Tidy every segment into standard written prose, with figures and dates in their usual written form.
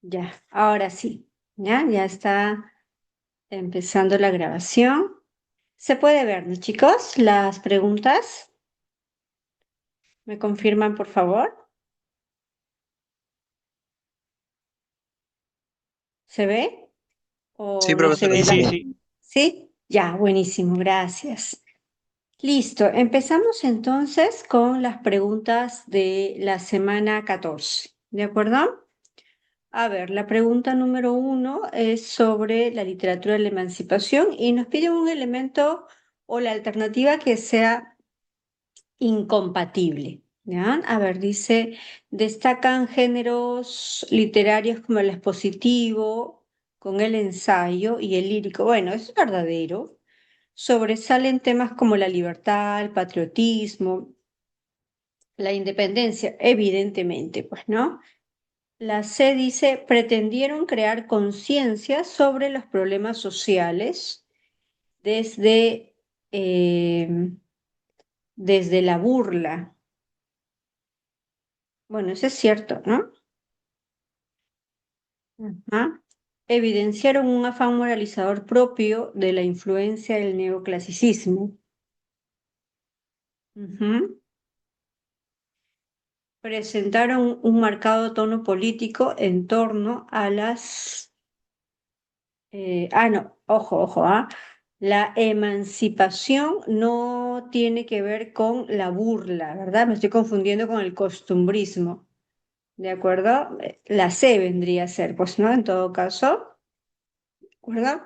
Ya, ahora sí. Ya está empezando la grabación. ¿Se puede ver, no, chicos? Las preguntas. ¿Me confirman, por favor? ¿Se ve Sí, o no se profesora, ve sí, la? sí, Sí. sí. ¿Sí? Ya, buenísimo, gracias. Listo, empezamos entonces con las preguntas de la semana 14. ¿De acuerdo? A ver, la pregunta número 1 es sobre la literatura de la emancipación y nos pide un elemento o la alternativa que sea incompatible. ¿Ya? A ver, dice, destacan géneros literarios como el expositivo, con el ensayo y el lírico. Bueno, eso es verdadero. Sobresalen temas como la libertad, el patriotismo, la independencia, evidentemente, pues, ¿no? La C dice, pretendieron crear conciencia sobre los problemas sociales desde, eh, desde la burla. Bueno, eso es cierto, ¿no? Ajá. Evidenciaron un afán moralizador propio de la influencia del neoclasicismo. Ujú. Presentaron un marcado tono político en torno a las no, ojo, ojo, ¿ah? La emancipación no tiene que ver con la burla, ¿verdad? Me estoy confundiendo con el costumbrismo, ¿de acuerdo? La C vendría a ser, pues, ¿no? En todo caso, ¿de acuerdo?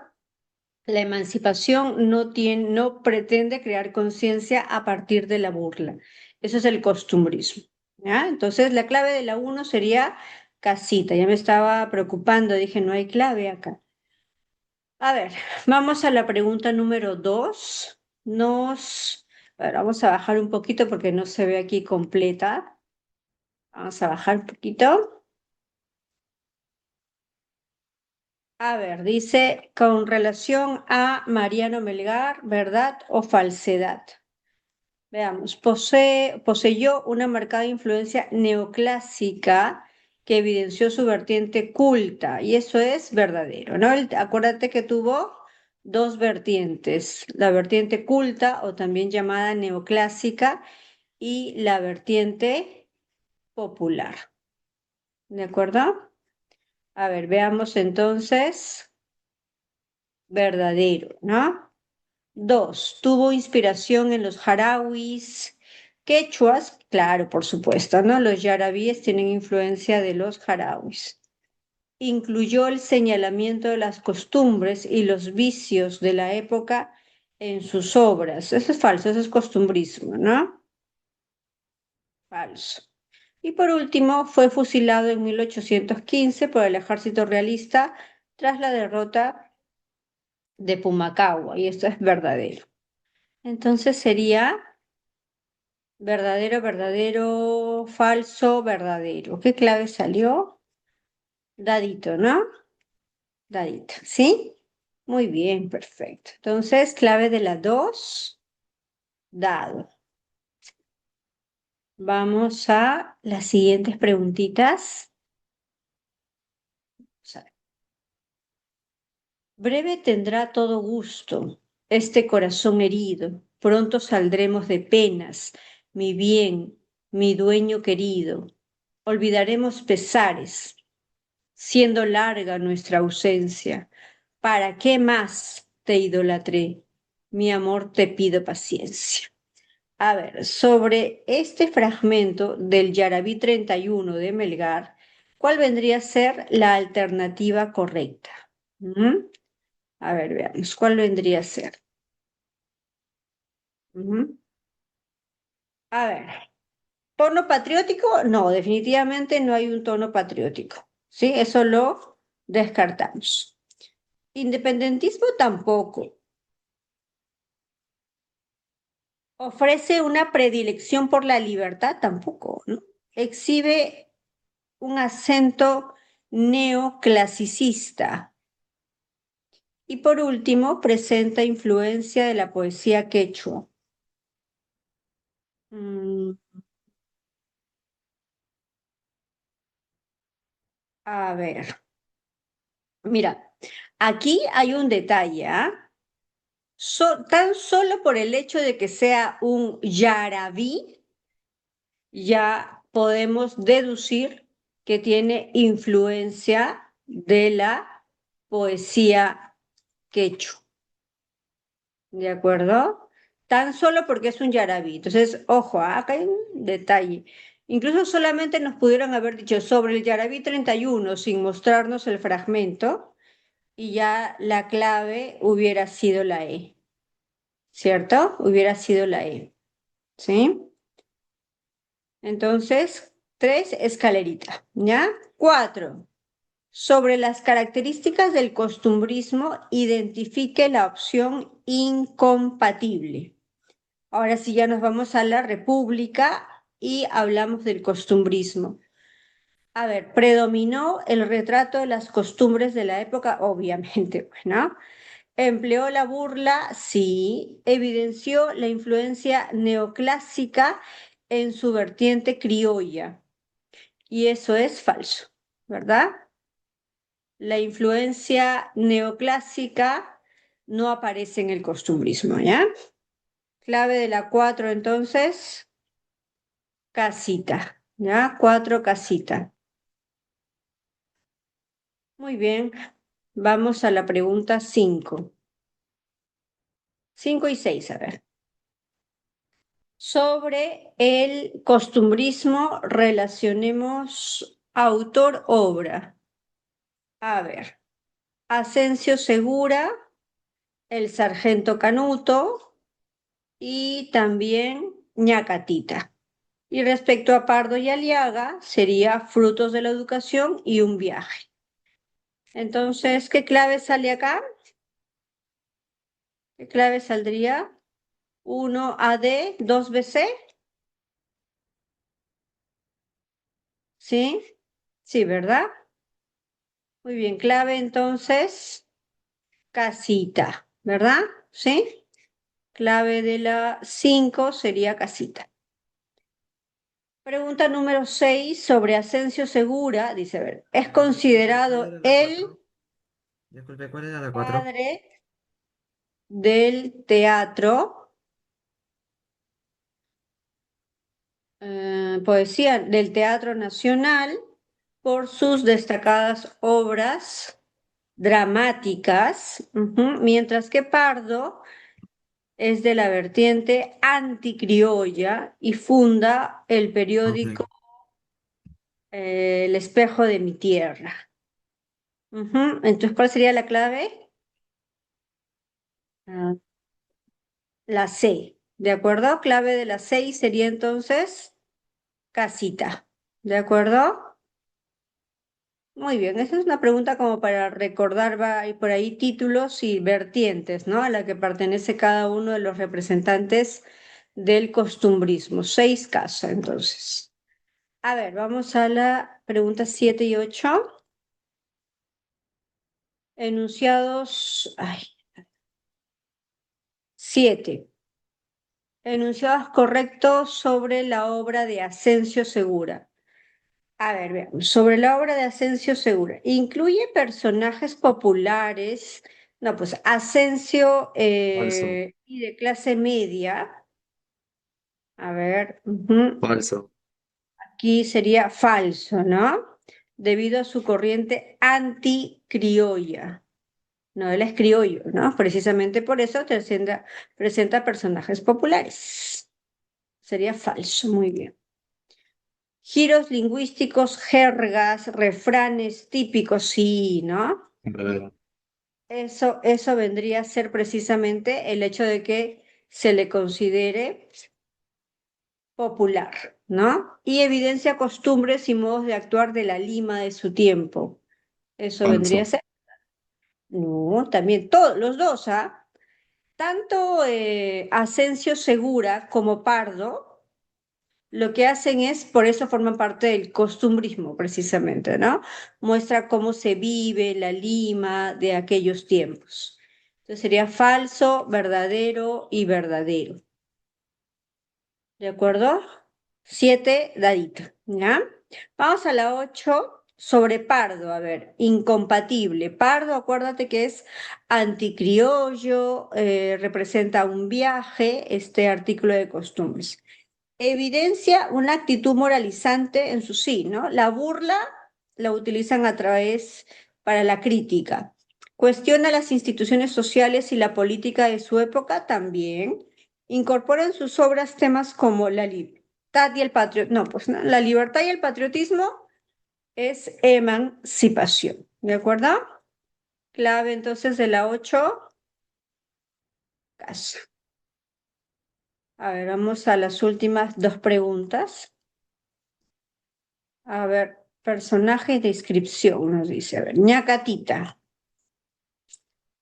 La emancipación no pretende crear conciencia a partir de la burla. Eso es el costumbrismo, ¿ya? Entonces, la clave de la uno sería casita. Ya me estaba preocupando, dije, no hay clave acá. A ver, vamos a la pregunta número 2. A ver, vamos a bajar un poquito porque no se ve aquí completa. Vamos a bajar un poquito. A ver, dice, con relación a Mariano Melgar, ¿verdad o falsedad? Veamos, poseyó una marcada influencia neoclásica que evidenció su vertiente culta, y eso es verdadero, ¿no? Acuérdate que tuvo dos vertientes, la vertiente culta o también llamada neoclásica y la vertiente popular, ¿de acuerdo? A ver, veamos entonces, verdadero, ¿no? Dos, tuvo inspiración en los jarauis, quechuas, claro, por supuesto, ¿no? Los yarabíes tienen influencia de los jarauis. Incluyó el señalamiento de las costumbres y los vicios de la época en sus obras. Eso es falso, eso es costumbrismo, ¿no? Falso. Y por último, fue fusilado en 1815 por el ejército realista tras la derrota de Pumacahua, y esto es verdadero. Entonces sería verdadero, verdadero, falso, verdadero. ¿Qué clave salió? Dadito, ¿no? Dadito, ¿sí? Muy bien, perfecto. Entonces, clave de la 2, dado. Vamos a las siguientes preguntitas. Vamos a ver. Breve tendrá todo gusto este corazón herido. Pronto saldremos de penas, mi bien, mi dueño querido. Olvidaremos pesares siendo larga nuestra ausencia. ¿Para qué más te idolatré? Mi amor, te pido paciencia. A ver, sobre este fragmento del Yarabí 31 de Melgar, ¿cuál vendría a ser la alternativa correcta? ¿Mm? A ver, veamos, ¿cuál vendría a ser? Ujú. A ver, ¿tono patriótico? No, definitivamente no hay un tono patriótico. ¿Sí? Eso lo descartamos. Independentismo tampoco. Ofrece una predilección por la libertad tampoco, ¿no? Exhibe un acento neoclasicista. Y por último, presenta influencia de la poesía quechua. Mm, a ver. Mira, aquí hay un detalle, ¿ah? Tan solo por el hecho de que sea un yarabí, ya podemos deducir que tiene influencia de la poesía quechua, ¿de acuerdo? Tan solo porque es un yarabí. Entonces, ojo, acá hay un detalle. Incluso solamente nos pudieron haber dicho sobre el yarabí 31 sin mostrarnos el fragmento y ya la clave hubiera sido la E, ¿cierto? Hubiera sido la E, ¿sí? Entonces, 3, escalerita, ¿ya? 4, sobre las características del costumbrismo, identifique la opción incompatible. Ahora sí ya nos vamos a la República y hablamos del costumbrismo. A ver, predominó el retrato de las costumbres de la época, obviamente, ¿no? Empleó la burla, sí. Evidenció la influencia neoclásica en su vertiente criolla. Y eso es falso, ¿verdad? La influencia neoclásica no aparece en el costumbrismo, ¿ya? Clave de la 4, entonces, casita, ¿ya? 4, casita. Muy bien, vamos a la pregunta 5. 5 y 6, a ver. Sobre el costumbrismo, relacionemos autor-obra. A ver, Asensio Segura, el sargento Canuto y también Ñacatita. Y respecto a Pardo y Aliaga, sería Frutos de la Educación y un viaje. Entonces, ¿qué clave sale acá? ¿Qué clave saldría? 1 AD, 2 BC. ¿Sí? Sí, ¿verdad? Muy bien, clave entonces, casita, ¿verdad? ¿Sí? Clave de la 5 sería casita. Pregunta número 6 sobre Asensio Segura. Dice, a ver, es Disculpe, ¿cuál considerado era la el 4? Disculpe, ¿cuál era la 4? padre del teatro, poesía del Teatro Nacional por sus destacadas obras dramáticas, mientras que Pardo es de la vertiente anticriolla y funda el Ok. periódico El Espejo de mi Tierra. Entonces, ¿cuál sería la clave? Ah, la C, ¿de acuerdo? Clave de la 6 sería entonces casita, ¿de acuerdo? Muy bien, esa es una pregunta como para recordar, va, hay por ahí títulos y vertientes, ¿no? A la que pertenece cada uno de los representantes del costumbrismo. 6 casos, entonces. A ver, vamos a la pregunta 7 y 8. Enunciados, ay, 7. Enunciados correctos sobre la obra de Asensio Segura. A ver, veamos. Sobre la obra de Asensio Segura. ¿Incluye personajes populares? No, pues Asensio Falso. y de clase media. A ver, Falso. aquí sería falso, ¿no? Debido a su corriente anticriolla. No, él es criollo, ¿no? Precisamente por eso presenta personajes populares. Sería falso, muy bien. Giros lingüísticos, jergas, refranes típicos, sí, ¿no? Verdadero. Eso vendría a ser precisamente el hecho de que se le considere popular, ¿no? Y evidencia costumbres y modos de actuar de la Lima de su tiempo. Eso vendría a Falso. ser. No, también todos, los dos, ¿ah? Tanto Asensio Segura como Pardo lo que hacen es, por eso forman parte del costumbrismo, precisamente, ¿no? Muestra cómo se vive la Lima de aquellos tiempos. Entonces sería falso, verdadero y verdadero. ¿De acuerdo? 7 dadito, ¿ya? Vamos a la 8. sobre Pardo, a ver, incompatible. Pardo, acuérdate que es anticriollo, representa un viaje, este artículo de costumbres. Evidencia una actitud moralizante en su sí, ¿no? La burla la utilizan a través para la crítica. Cuestiona las instituciones sociales y la política de su época también. Incorpora en sus obras temas como la libertad y el patriotismo. No, pues no, la libertad y el patriotismo es emancipación, ¿de acuerdo? Clave entonces de la 8, casa. A ver, vamos a las últimas dos preguntas. A ver, personaje y descripción nos dice. A ver, Ñacatita.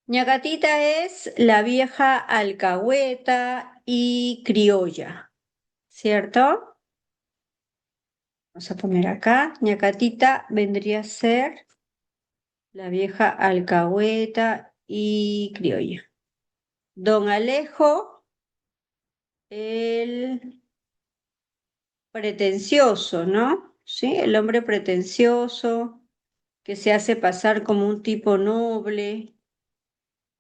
Ñacatita es la vieja alcahueta y criolla, ¿cierto? Vamos a poner acá. Ñacatita vendría a ser la vieja alcahueta y criolla. Don Alejo, el pretencioso, ¿no? Sí, el hombre pretencioso que se hace pasar como un tipo noble.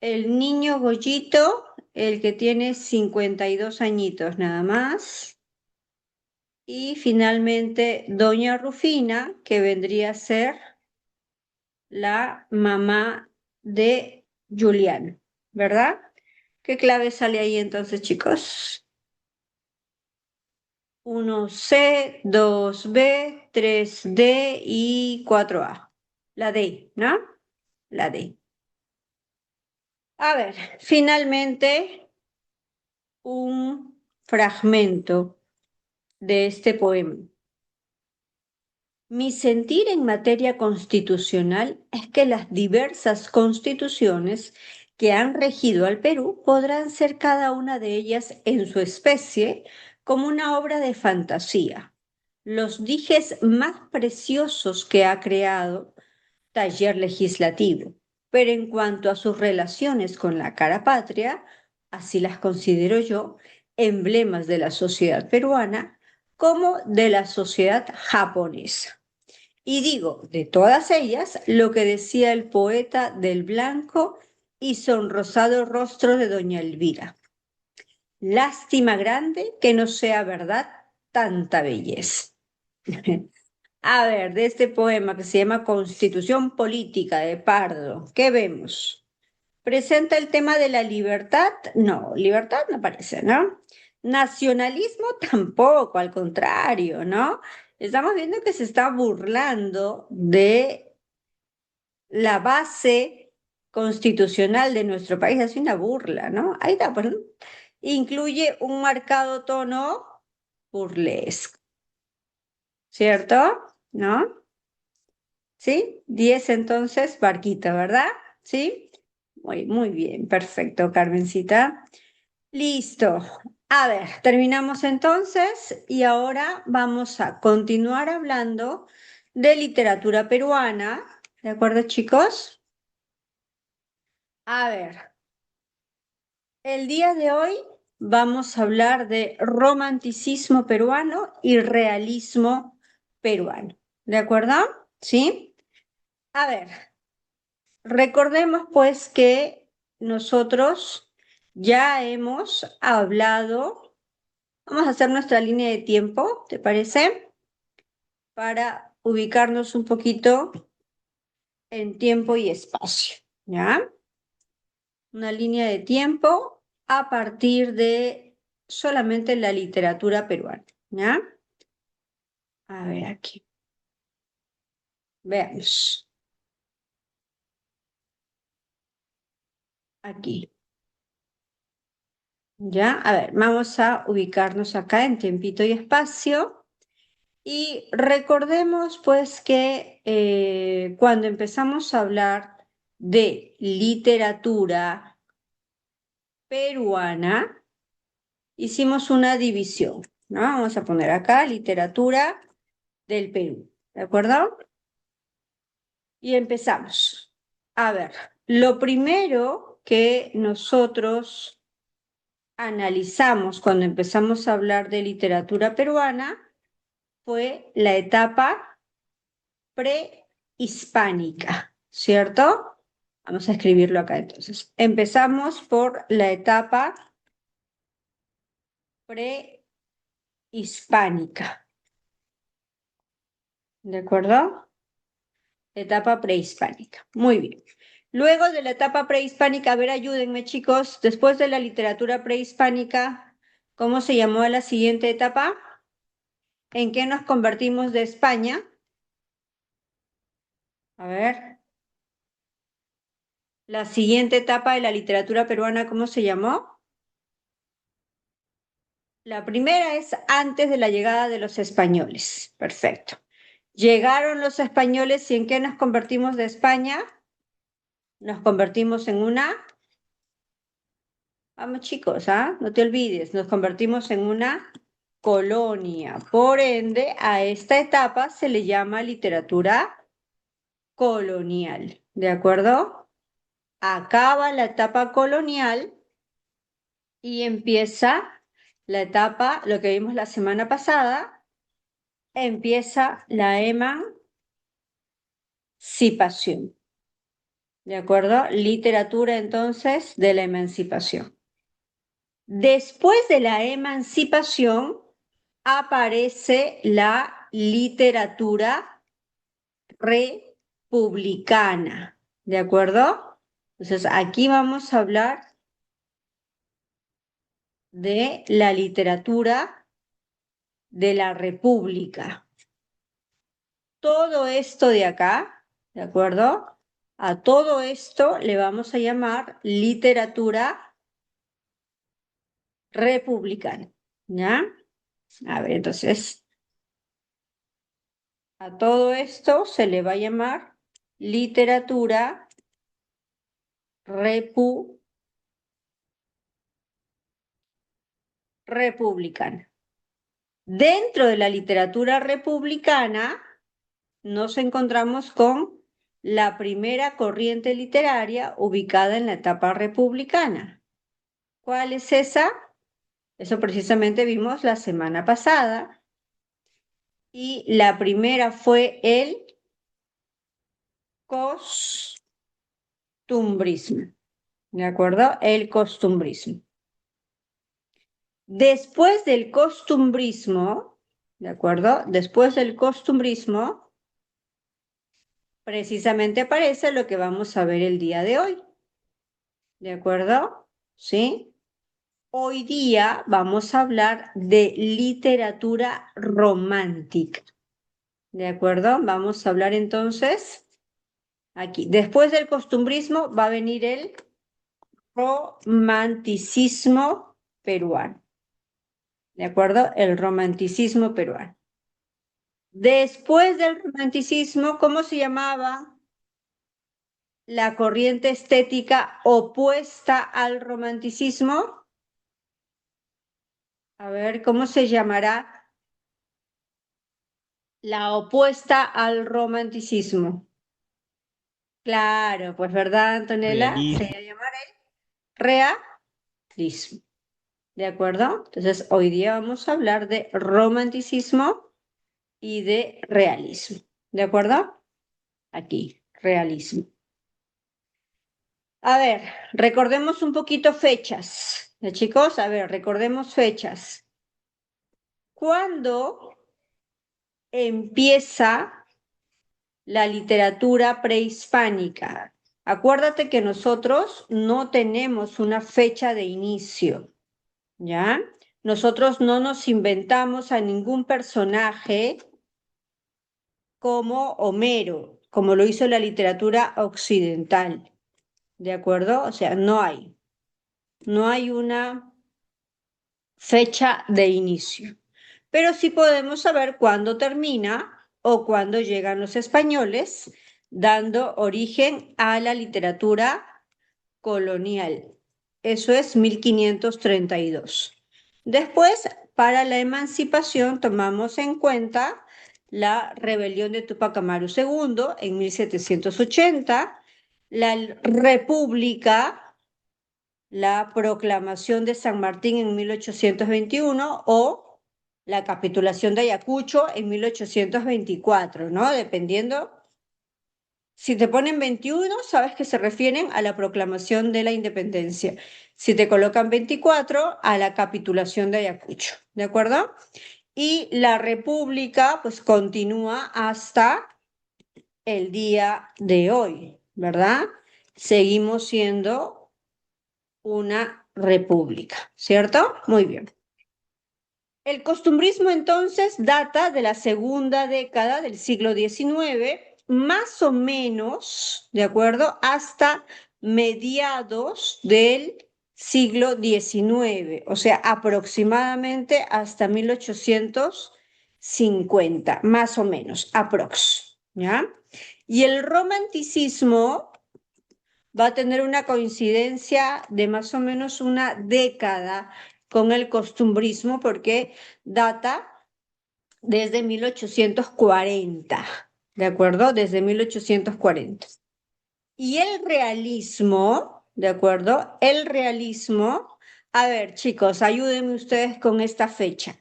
El niño Goyito, el que tiene 52 añitos nada más. Y finalmente Doña Rufina, que vendría a ser la mamá de Julián, ¿verdad? ¿Qué clave sale ahí entonces, chicos? 1C, 2B, 3D y 4A. La D, ¿no? La D. A ver, finalmente un fragmento de este poema. Mi sentir en materia constitucional es que las diversas constituciones que han regido al Perú podrán ser cada una de ellas en su especie como una obra de fantasía. Los dijes más preciosos que ha creado taller legislativo, pero en cuanto a sus relaciones con la cara patria, así las considero yo, emblemas de la sociedad peruana como de la sociedad japonesa. Y digo, de todas ellas, lo que decía el poeta del blanco y sonrosado rostro de doña Elvira. Lástima grande que no sea verdad tanta belleza. A ver, de este poema que se llama Constitución Política de Pardo, ¿qué vemos? ¿Presenta el tema de la libertad? No, libertad no parece, ¿no? Nacionalismo tampoco, al contrario, ¿no? Estamos viendo que se está burlando de la base constitucional de nuestro país, es una burla, ¿no? Ahí está, pues, ¿no? Incluye un marcado tono burlesco, ¿cierto? ¿No? ¿Sí? 10 entonces, barquita, ¿verdad? ¿Sí? Muy bien, perfecto, Carmencita. Listo. A ver, terminamos entonces y ahora vamos a continuar hablando de literatura peruana. ¿De acuerdo, chicos? A ver, el día de hoy vamos a hablar de romanticismo peruano y realismo peruano. ¿De acuerdo? ¿Sí? A ver, recordemos pues que nosotros ya hemos hablado, vamos a hacer nuestra línea de tiempo, ¿te parece? Para ubicarnos un poquito en tiempo y espacio, ¿ya? Una línea de tiempo a partir de solamente la literatura peruana, ¿ya? A ver aquí, veamos, aquí. ¿Ya? A ver, vamos a ubicarnos acá en tiempito y espacio y recordemos pues que cuando empezamos a hablar de literatura peruana, hicimos una división, ¿no? Vamos a poner acá literatura del Perú, ¿de acuerdo? Y empezamos. A ver, lo primero que nosotros analizamos cuando empezamos a hablar de literatura peruana fue la etapa prehispánica, ¿cierto? Vamos a escribirlo acá entonces. Empezamos por la etapa prehispánica. ¿De acuerdo? Etapa prehispánica. Muy bien. Luego de la etapa prehispánica, a ver, ayúdenme chicos, después de la literatura prehispánica, ¿cómo se llamó la siguiente etapa? ¿En qué nos convertimos de España? A ver, la siguiente etapa de la literatura peruana, ¿cómo se llamó? La primera es antes de la llegada de los españoles. Perfecto. Llegaron los españoles y ¿en qué nos convertimos de España? Nos convertimos en una... Vamos chicos, ¿ah? No te olvides, nos convertimos en una colonia. Por ende, a esta etapa se le llama literatura colonial. ¿De acuerdo? Acaba la etapa colonial y empieza la etapa, lo que vimos la semana pasada, empieza la emancipación. ¿De acuerdo? Literatura entonces de la emancipación. Después de la emancipación aparece la literatura republicana. ¿De acuerdo? Entonces aquí vamos a hablar de la literatura de la República. Todo esto de acá, ¿de acuerdo? A todo esto le vamos a llamar literatura republicana, ¿ya? A ver, entonces, a todo esto se le va a llamar literatura republicana. Dentro de la literatura republicana nos encontramos con la primera corriente literaria ubicada en la etapa republicana. ¿Cuál es esa? Eso precisamente vimos la semana pasada. Y la primera fue el costumbrismo. ¿De acuerdo? El costumbrismo. Después del costumbrismo, ¿de acuerdo? Después del costumbrismo, precisamente aparece lo que vamos a ver el día de hoy. ¿De acuerdo? ¿Sí? Hoy día vamos a hablar de literatura romántica. ¿De acuerdo? Vamos a hablar entonces aquí. Después del costumbrismo va a venir el romanticismo peruano. ¿De acuerdo? El romanticismo peruano. Después del romanticismo, ¿cómo se llamaba la corriente estética opuesta al romanticismo? A ver, ¿cómo se llamará la opuesta al romanticismo? Claro, pues ¿verdad, Antonella? Se va a llamar el realismo. ¿De acuerdo? Entonces, hoy día vamos a hablar de romanticismo y de realismo. ¿De acuerdo? Aquí, realismo. A ver, recordemos un poquito fechas. Chicos, a ver, recordemos fechas. ¿Cuándo empieza la literatura prehispánica? Acuérdate que nosotros no tenemos una fecha de inicio, ¿ya? Nosotros no nos inventamos a ningún personaje como Homero, como lo hizo la literatura occidental, ¿de acuerdo? O sea, no hay una fecha de inicio, pero sí podemos saber cuándo termina o cuándo llegan los españoles, dando origen a la literatura colonial. Eso es 1532. Después, para la emancipación, tomamos en cuenta la rebelión de Tupac Amaru II en 1780, la República, la proclamación de San Martín en 1821 o la capitulación de Ayacucho en 1824, ¿no? Dependiendo Si te ponen 21, sabes que se refieren a la proclamación de la independencia. Si te colocan 24, a la capitulación de Ayacucho, ¿de acuerdo? Y la república, pues continúa hasta el día de hoy, ¿verdad? Seguimos siendo una república, ¿cierto? Muy bien. El costumbrismo entonces data de la segunda década del siglo XIX, más o menos, ¿de acuerdo? Hasta mediados del siglo XIX, o sea, aproximadamente hasta 1850, más o menos, aprox, ¿ya? Y el romanticismo va a tener una coincidencia de más o menos una década con el costumbrismo porque data desde 1840, ¿de acuerdo? Desde 1840. Y el realismo, ¿de acuerdo? El realismo, a ver, chicos, ayúdenme ustedes con esta fecha.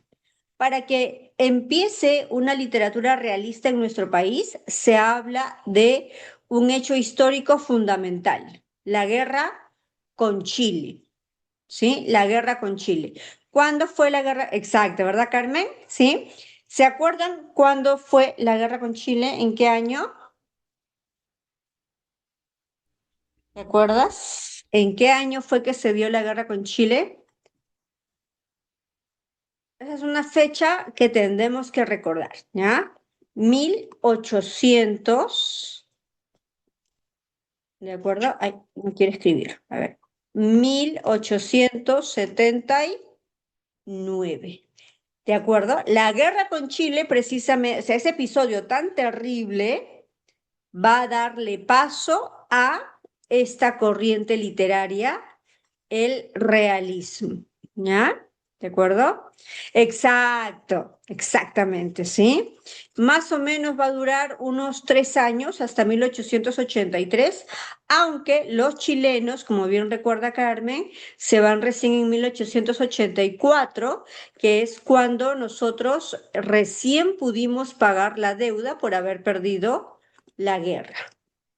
Para que empiece una literatura realista en nuestro país, se habla de un hecho histórico fundamental, la guerra con Chile, ¿sí? La guerra con Chile. ¿Cuándo fue la guerra? Exacta, ¿verdad, Carmen? ¿Sí? ¿Se acuerdan cuándo fue la guerra con Chile? ¿En qué año? ¿Te acuerdas? ¿En qué año fue que se dio la guerra con Chile? Esa es una fecha que tendremos que recordar, ¿ya? 1800, ¿de acuerdo? Ay, no quiere escribir. A ver. 1879. ¿De acuerdo? La guerra con Chile, precisamente, o sea, ese episodio tan terrible va a darle paso a esta corriente literaria, el realismo, ¿ya? ¿De acuerdo? Exacto, exactamente, ¿sí? Más o menos va a durar unos 3 años, hasta 1883, aunque los chilenos, como bien recuerda Carmen, se van recién en 1884, que es cuando nosotros recién pudimos pagar la deuda por haber perdido la guerra.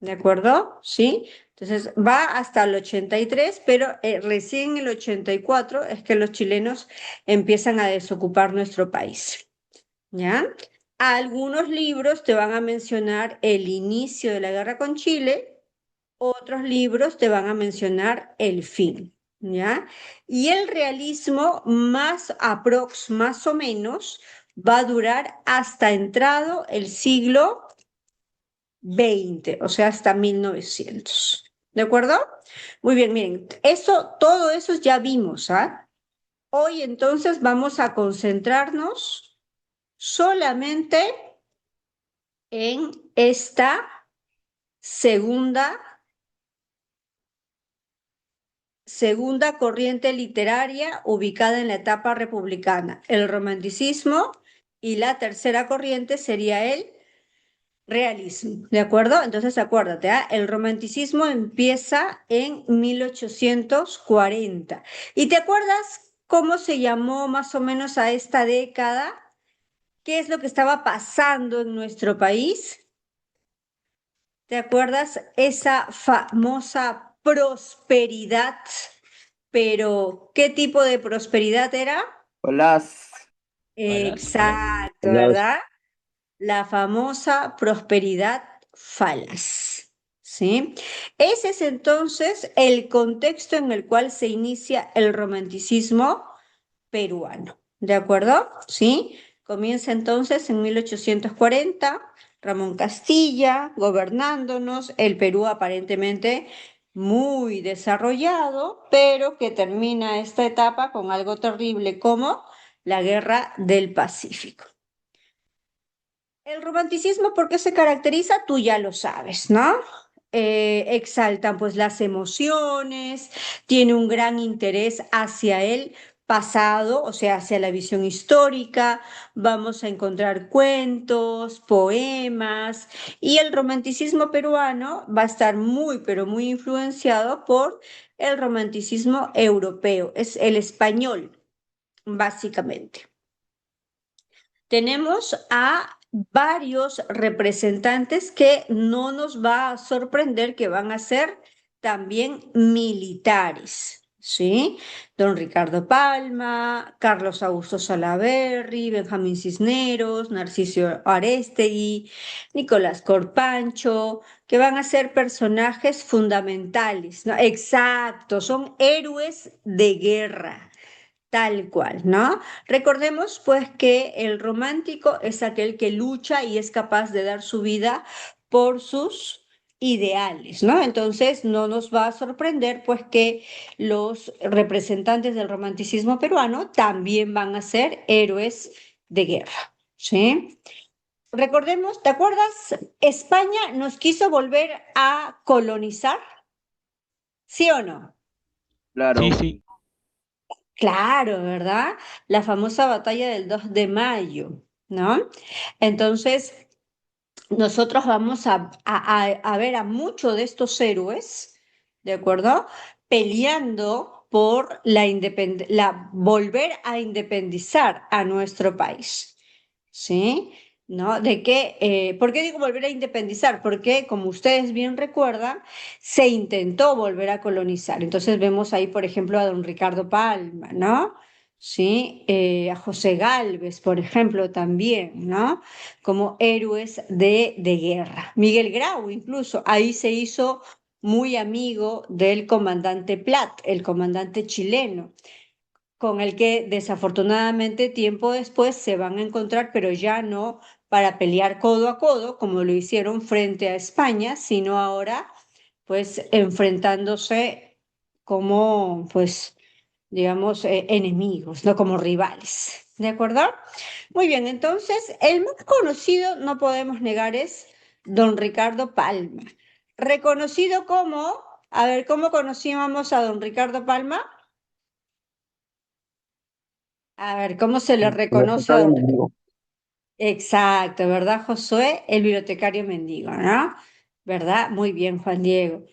¿De acuerdo? ¿Sí? Entonces va hasta el 83, pero recién en el 84 es que los chilenos empiezan a desocupar nuestro país. ¿Ya? Algunos libros te van a mencionar el inicio de la guerra con Chile, otros libros te van a mencionar el fin. ¿Ya? Y el realismo más aprox, más o menos, va a durar hasta entrado el siglo 20, o sea, hasta 1900. ¿De acuerdo? Muy bien, miren, eso, todo eso ya vimos, ¿ah? Hoy entonces vamos a concentrarnos solamente en esta segunda, segunda corriente literaria ubicada en la etapa republicana, el romanticismo, y la tercera corriente sería el realismo, ¿de acuerdo? Entonces, acuérdate, ¿ah? El romanticismo empieza en 1840. ¿Y te acuerdas cómo se llamó más o menos a esta década? ¿Qué es lo que estaba pasando en nuestro país? ¿Te acuerdas esa famosa prosperidad? Pero, ¿qué tipo de prosperidad era? Hola. Exacto, Hola. ¿verdad? La famosa prosperidad falaz. ¿Sí? Ese es entonces el contexto en el cual se inicia el romanticismo peruano. ¿De acuerdo? ¿Sí? Comienza entonces en 1840, Ramón Castilla gobernándonos, el Perú aparentemente muy desarrollado, pero que termina esta etapa con algo terrible como la Guerra del Pacífico. El romanticismo, ¿por qué se caracteriza? Tú ya lo sabes, ¿no? Exaltan pues las emociones, tiene un gran interés hacia el pasado, o sea, hacia la visión histórica, vamos a encontrar cuentos, poemas, y el romanticismo peruano va a estar muy, pero muy influenciado por el romanticismo europeo, es el español, básicamente. Tenemos a varios representantes que no nos va a sorprender que van a ser también militares, ¿sí? Don Ricardo Palma, Carlos Augusto Salaverry, Benjamín Cisneros, Narciso Arestegui, Nicolás Corpancho, que van a ser personajes fundamentales, ¿no? Exacto, son héroes de guerra. Tal cual, ¿no? Recordemos pues que el romántico es aquel que lucha y es capaz de dar su vida por sus ideales, ¿no? Entonces no nos va a sorprender pues que los representantes del romanticismo peruano también van a ser héroes de guerra, ¿sí? Recordemos, ¿te acuerdas? España nos quiso volver a colonizar, ¿sí o no? Sí, Claro, sí, Claro, ¿verdad? La famosa batalla del 2 de mayo, ¿no? Entonces, nosotros vamos a ver a muchos de estos héroes, ¿de acuerdo? Peleando por volver a independizar a nuestro país, ¿sí? ¿No? ¿Por qué digo volver a independizar? Porque, como ustedes bien recuerdan, se intentó volver a colonizar. Entonces vemos ahí, por ejemplo, a don Ricardo Palma, ¿no? Sí, a José Gálvez, por ejemplo, también, ¿no? Como héroes de guerra. Miguel Grau, incluso, ahí se hizo muy amigo del comandante Plat, el comandante chileno, con el que desafortunadamente tiempo después se van a encontrar, pero ya no para pelear codo a codo, como lo hicieron frente a España, sino ahora, pues, enfrentándose como, pues, digamos, enemigos, no como rivales. ¿De acuerdo? Muy bien, entonces, el más conocido, no podemos negar, es don Ricardo Palma. Reconocido como, a ver, ¿cómo conocíamos a don Ricardo Palma? A ver, ¿cómo se le reconoce a bibliotecario don Ricardo? mendigo. Exacto, ¿verdad, Josué? El bibliotecario mendigo, ¿no? ¿Verdad? Muy bien, Juan Diego.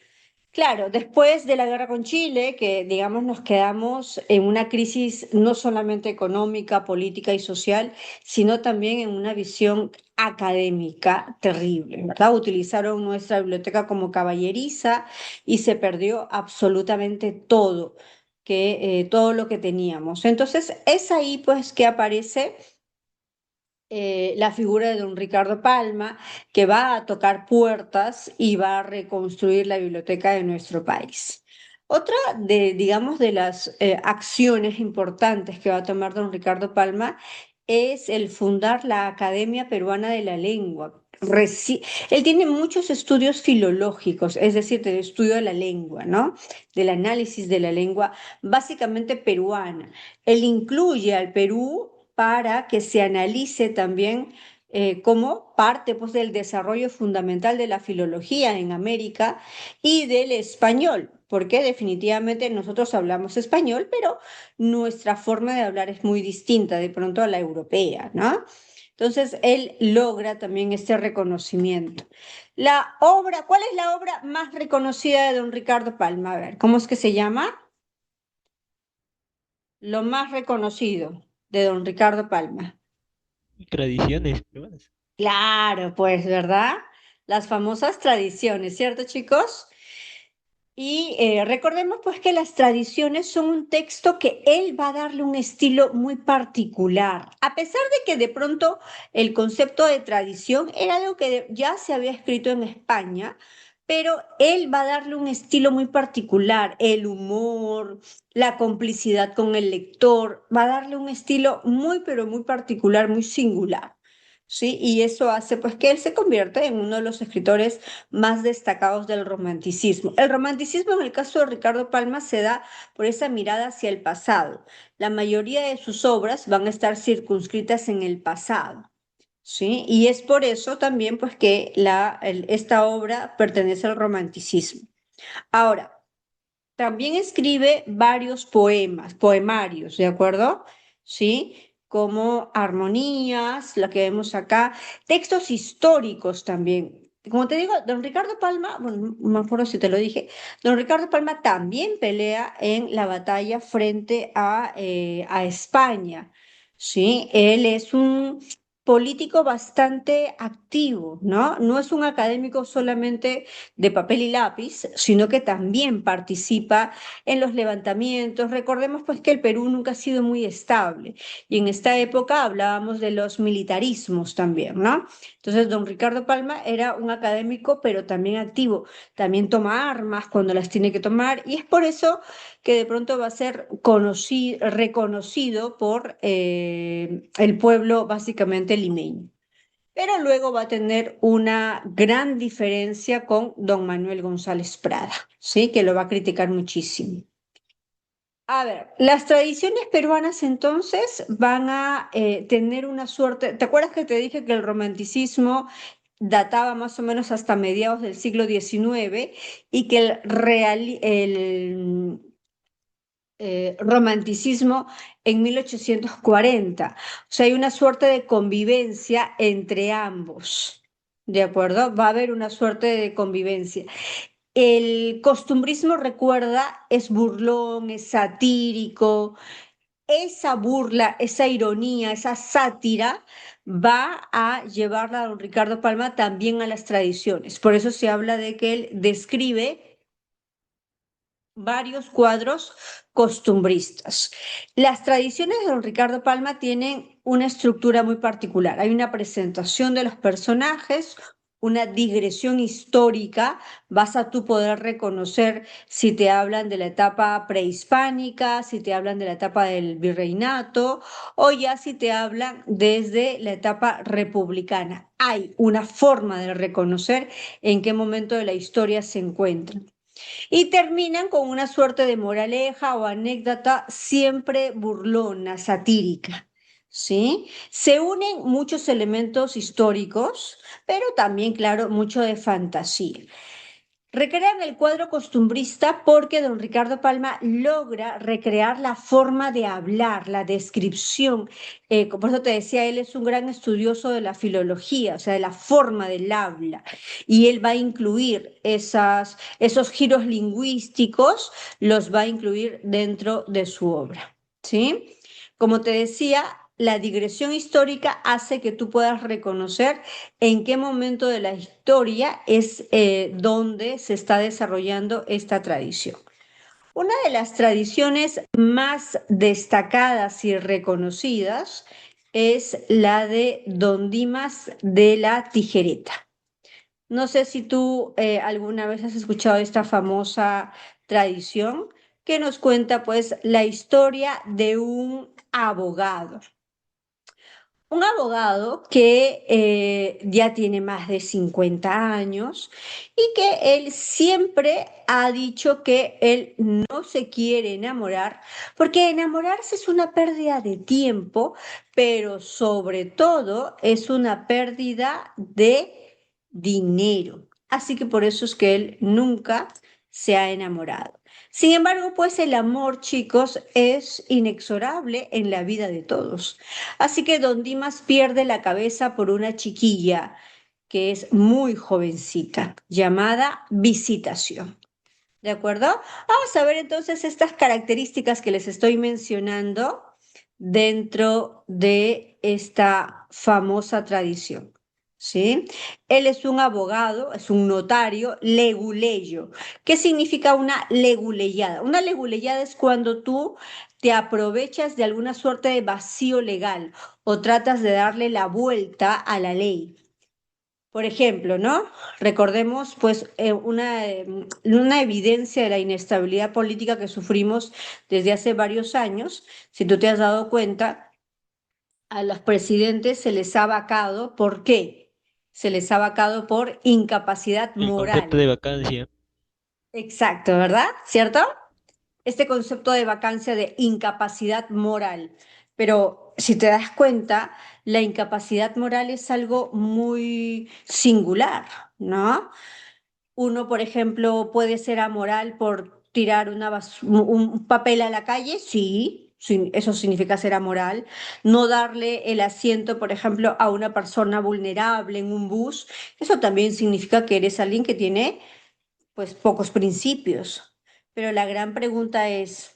Claro, después de la guerra con Chile, que digamos nos quedamos en una crisis no solamente económica, política y social, sino también en una visión académica terrible, ¿verdad? Utilizaron nuestra biblioteca como caballeriza y se perdió absolutamente todo lo que teníamos. Entonces, es ahí pues que aparece la figura de don Ricardo Palma, que va a tocar puertas y va a reconstruir la biblioteca de nuestro país. Otra digamos, de las acciones importantes que va a tomar don Ricardo Palma es el fundar la Academia Peruana de la Lengua. Él tiene muchos estudios filológicos, es decir, del estudio de la lengua, ¿no? Del análisis de la lengua, básicamente peruana. Él incluye al Perú para que se analice también como parte pues, del desarrollo fundamental de la filología en América y del español, porque definitivamente nosotros hablamos español, pero nuestra forma de hablar es muy distinta de pronto a la europea, ¿no? Entonces, él logra también este reconocimiento. ¿Cuál es la obra más reconocida de don Ricardo Palma? A ver, ¿cómo es que se llama? Lo más reconocido de don Ricardo Palma. tradiciones peruanas. Claro, pues, ¿verdad? Las famosas tradiciones, ¿cierto, chicos? Y recordemos pues que las tradiciones son un texto que él va a darle un estilo muy particular, a pesar de que de pronto el concepto de tradición era algo que ya se había escrito en España, pero él va a darle un estilo muy particular, el humor, la complicidad con el lector, va a darle un estilo muy, pero muy particular, muy singular. ¿Sí? Y eso hace pues que él se convierta en uno de los escritores más destacados del romanticismo. El romanticismo en el caso de Ricardo Palma se da por esa mirada hacia el pasado. La mayoría de sus obras van a estar circunscritas en el pasado, ¿sí? Y es por eso también pues que esta obra pertenece al romanticismo. Ahora, también escribe varios poemarios, ¿de acuerdo? ¿Sí? Como armonías, la que vemos acá, textos históricos también. Como te digo, don Ricardo Palma, bueno, no me acuerdo si te lo dije, don Ricardo Palma también pelea en la batalla frente a España, ¿sí? Él es un político bastante activo, ¿no? No es un académico solamente de papel y lápiz, sino que también participa en los levantamientos. Recordemos pues que el Perú nunca ha sido muy estable y en esta época hablábamos de los militarismos también, ¿no? Entonces, don Ricardo Palma era un académico, pero también activo, también toma armas cuando las tiene que tomar y es por eso que de pronto va a ser reconocido por el pueblo básicamente limeño. Pero luego va a tener una gran diferencia con don Manuel González Prada, ¿sí? Que lo va a criticar muchísimo. A ver, las tradiciones peruanas entonces van a tener una suerte. ¿Te acuerdas que te dije que el romanticismo databa más o menos hasta mediados del siglo XIX y que el romanticismo en 1840? O sea, hay una suerte de convivencia entre ambos, ¿de acuerdo? Va a haber una suerte de convivencia. El costumbrismo, recuerda, es burlón, es satírico. Esa burla, esa ironía, esa sátira va a llevarla a don Ricardo Palma también a las tradiciones. Por eso se habla de que él describe varios cuadros costumbristas. Las tradiciones de don Ricardo Palma tienen una estructura muy particular. Hay una presentación de los personajes, una digresión histórica. Vas a tú poder reconocer si te hablan de la etapa prehispánica, si te hablan de la etapa del virreinato o ya si te hablan desde la etapa republicana. Hay una forma de reconocer en qué momento de la historia se encuentran. Y terminan con una suerte de moraleja o anécdota siempre burlona, satírica. ¿Sí? Se unen muchos elementos históricos, pero también, claro, mucho de fantasía. Recrean el cuadro costumbrista porque don Ricardo Palma logra recrear la forma de hablar, la descripción. Por eso te decía, él es un gran estudioso de la filología, o sea, de la forma del habla. Y él va a incluir esos giros lingüísticos, los va a incluir dentro de su obra. ¿Sí? Como te decía, la digresión histórica hace que tú puedas reconocer en qué momento de la historia es donde se está desarrollando esta tradición. Una de las tradiciones más destacadas y reconocidas es la de Don Dimas de la Tijereta. No sé si tú alguna vez has escuchado esta famosa tradición que nos cuenta pues la historia de un abogado. Un abogado que ya tiene más de 50 años y que él siempre ha dicho que él no se quiere enamorar porque enamorarse es una pérdida de tiempo, pero sobre todo es una pérdida de dinero. Así que por eso es que él nunca se ha enamorado. Sin embargo, pues el amor, chicos, es inexorable en la vida de todos. Así que don Dimas pierde la cabeza por una chiquilla que es muy jovencita, llamada Visitación. ¿De acuerdo? Vamos a ver entonces estas características que les estoy mencionando dentro de esta famosa tradición. ¿Sí? Él es un abogado, es un notario leguleyo. ¿Qué significa una leguleyada? Una leguleyada es cuando tú te aprovechas de alguna suerte de vacío legal o tratas de darle la vuelta a la ley. Por ejemplo, ¿no? Recordemos pues una evidencia de la inestabilidad política que sufrimos desde hace varios años. Si tú te has dado cuenta, a los presidentes se les ha vacado. ¿Por qué? Se les ha vacado por incapacidad El concepto moral. de vacancia. Exacto, ¿verdad? ¿Cierto? Este concepto de vacancia de incapacidad moral. Pero si te das cuenta, la incapacidad moral es algo muy singular, ¿no? Uno, por ejemplo, puede ser amoral por tirar un papel a la calle, sí, sí, eso significa ser amoral. No darle el asiento, por ejemplo, a una persona vulnerable en un bus, eso también significa que eres alguien que tiene, pues, pocos principios. Pero la gran pregunta es,